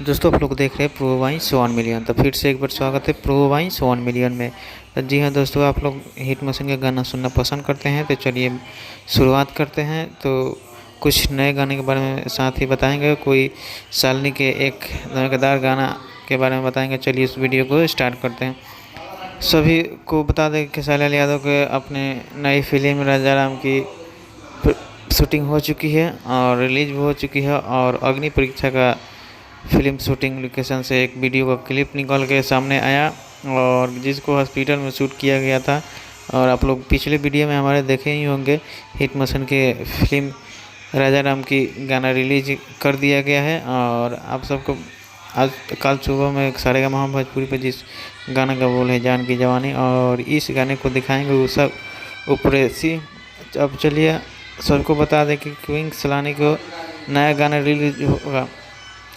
दोस्तों आप लोग देख रहे हैं प्रो वाइन्स 1 मिलियन। तो फिर से एक बार स्वागत है प्रो वाइन्स 1 मिलियन में। तो जी हाँ दोस्तों, आप लोग हिट मशीन का गाना सुनना पसंद करते हैं तो चलिए शुरुआत करते हैं। तो कुछ नए गाने के बारे में साथ ही बताएंगे, कोई सालनी के एक धमाकेदार गाना के बारे में बताएंगे। चलिए इस वीडियो को स्टार्ट करते हैं। सभी को बता दें कि खेसारी यादव के अपने नई फिल्म राजा राम की शूटिंग हो चुकी है और रिलीज भी हो चुकी है, और अग्नि परीक्षा का फिल्म शूटिंग लोकेशन से एक वीडियो का क्लिप निकल के सामने आया, और जिसको हॉस्पिटल में शूट किया गया था। और आप लोग पिछले वीडियो में हमारे देखे ही होंगे, हिट मशीन के फिल्म राजा राम की गाना रिलीज कर दिया गया है। और आप सबको आज कल सुबह में सारेगामा भोजपुरी पे जिस गाना का बोल है जान की जवानी, और इस गाने को दिखाएंगे वो सब ऊपरेसी। अब चलिए सबको बता दें कि क्विंग सलानी को नया गाना रिलीज होगा।